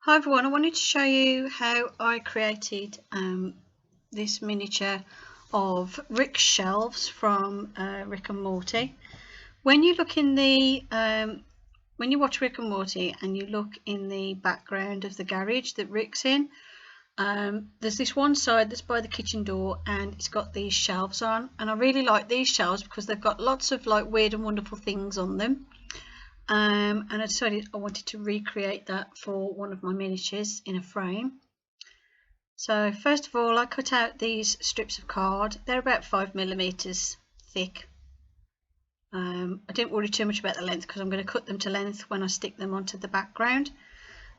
Hi everyone, I wanted to show you how I created this miniature of Rick's shelves from Rick and Morty. When you look in the when you watch Rick and Morty and you look in the background of the garage that Rick's in, there's this one side that's by the kitchen door and it's got these shelves on, and I really like these shelves because they've got lots of like weird and wonderful things on them. And I decided I wanted to recreate that for one of my miniatures in a frame. So first of all, I cut out these strips of card. They're about 5mm thick. I didn't worry too much about the length because I'm going to cut them to length when I stick them onto the background.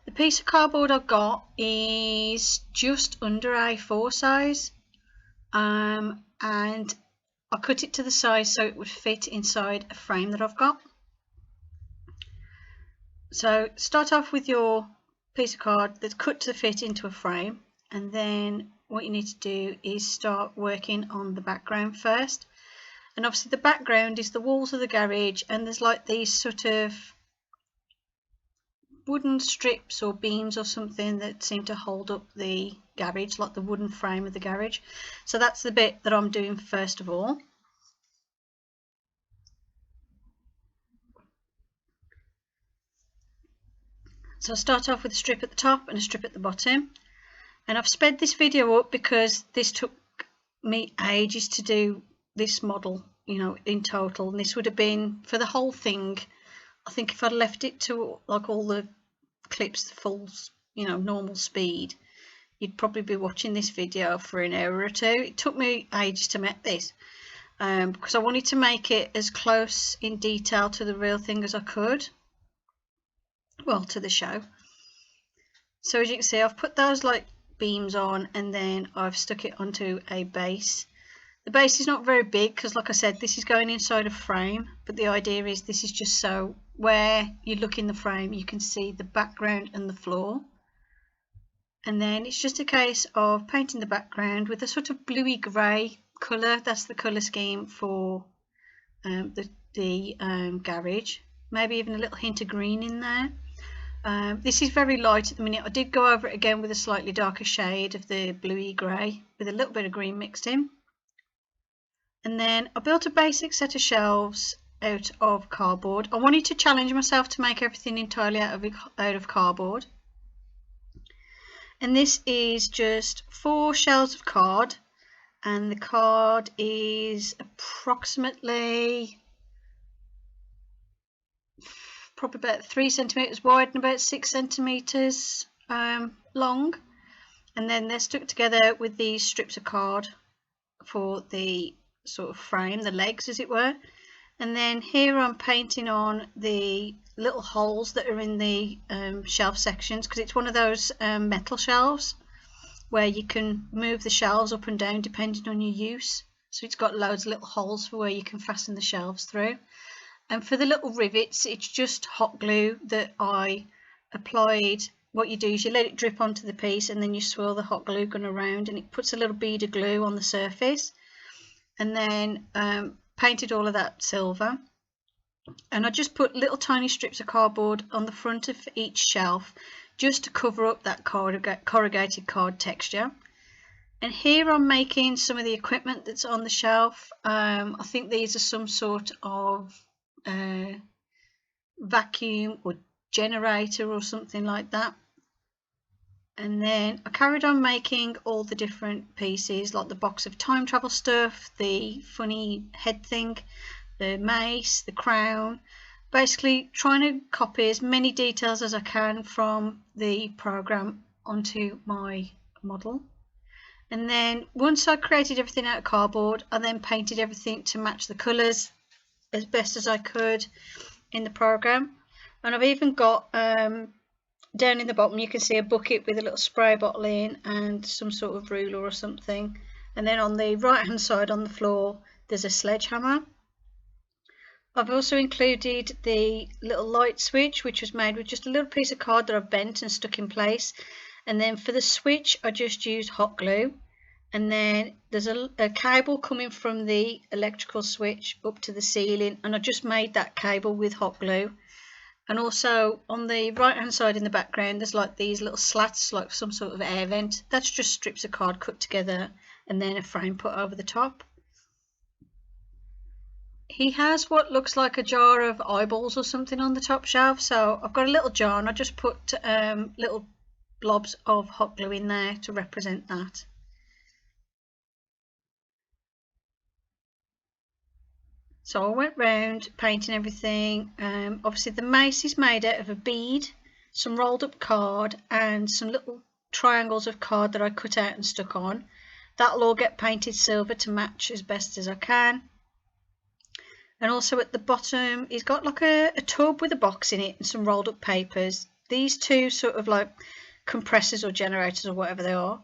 The piece of cardboard I've got is just under A4 size, and I cut it to the size so it would fit inside a frame that I've got. So start off with your piece of card that's cut to fit into a frame, and then what you need to do is start working on the background first. And obviously the background is the walls of the garage, and there's like these sort of wooden strips or beams or something that seem to hold up the garage, like the wooden frame of the garage. So that's the bit that I'm doing first of all. So I'll start off with a strip at the top and a strip at the bottom. And I've sped this video up because this took me ages to do this model, you know, in total. And this would have been, for the whole thing, I think if I'd left it to like all the clips full, you know, normal speed, you'd probably be watching this video for an hour or two. It took me ages to make this because I wanted to make it as close in detail to the real thing as I could. Well, to the show. So as you can see, I've put those like beams on, and then I've stuck it onto a base. The base is not very big because, like I said, this is going inside a frame, but the idea is this is just so where you look in the frame you can see the background and the floor. And then it's just a case of painting the background with a sort of bluey grey colour. That's the colour scheme for the garage. Maybe even a little hint of green in there. This is very light at the minute. I did go over it again with a slightly darker shade of the bluey grey with a little bit of green mixed in. And then I built a basic set of shelves out of cardboard. I wanted to challenge myself to make everything entirely out of cardboard. And this is just 4 shelves of card, and the card is approximately probably about 3 centimeters wide and about 6 centimeters long. And then they're stuck together with these strips of card for the sort of frame, the legs as it were. And then here I'm painting on the little holes that are in the shelf sections, because it's one of those metal shelves where you can move the shelves up and down depending on your use. So it's got loads of little holes for where you can fasten the shelves through. And for the little rivets, it's just hot glue that I applied. What you do is you let it drip onto the piece, and then you swirl the hot glue gun around, and it puts a little bead of glue on the surface. And then painted all of that silver. And I just put little tiny strips of cardboard on the front of each shelf just to cover up that corrugated card texture. And here I'm making some of the equipment that's on the shelf. I think these are some sort of vacuum or generator or something like that. And then I carried on making all the different pieces, like the box of time travel stuff, the funny head thing, the mace, the crown, basically trying to copy as many details as I can from the program onto my model. And then once I created everything out of cardboard, I then painted everything to match the colours as best as I could in the program. And I've even got down in the bottom you can see a bucket with a little spray bottle in and some sort of ruler or something. And then on the right hand side on the floor there's a sledgehammer. I've also included the little light switch, which was made with just a little piece of card that I've bent and stuck in place. And then for the switch I just used hot glue. And then there's a cable coming from the electrical switch up to the ceiling, and I just made that cable with hot glue. And also on the right hand side in the background there's like these little slats, like some sort of air vent. That's just strips of card cut together and then a frame put over the top. He has what looks like a jar of eyeballs or something on the top shelf, so I've got a little jar and I just put little blobs of hot glue in there to represent that. So I went round painting everything. Obviously the mace is made out of a bead, some rolled up card and some little triangles of card that I cut out and stuck on. That'll all get painted silver to match as best as I can. And also at the bottom he's got like a tub with a box in it and some rolled up papers. These two sort of like compressors or generators or whatever they are.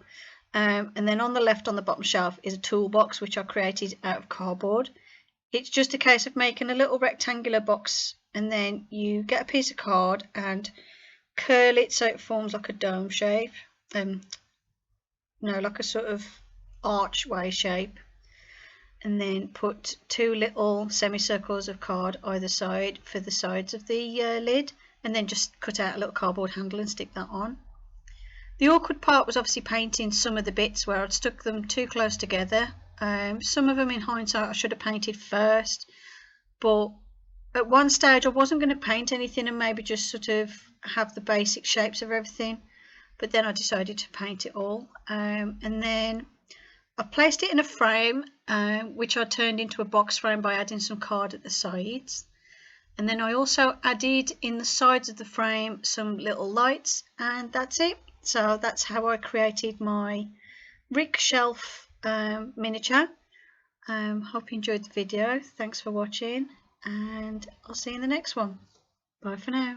And then on the left on the bottom shelf is a toolbox which I created out of cardboard. It's just a case of making a little rectangular box and then you get a piece of card and curl it so it forms like a dome shape. No, like a sort of archway shape. And then put two little semicircles of card either side for the sides of the lid, and then just cut out a little cardboard handle and stick that on. The awkward part was obviously painting some of the bits where I'd stuck them too close together. Some of them in hindsight I should have painted first, but at one stage I wasn't going to paint anything and maybe just sort of have the basic shapes of everything, but then I decided to paint it all. And then I placed it in a frame which I turned into a box frame by adding some card at the sides, and then I also added in the sides of the frame some little lights, and that's it. So that's how I created my Rick shelf miniature. Hope you enjoyed the video. Thanks for watching and I'll see you in the next one. Bye for now.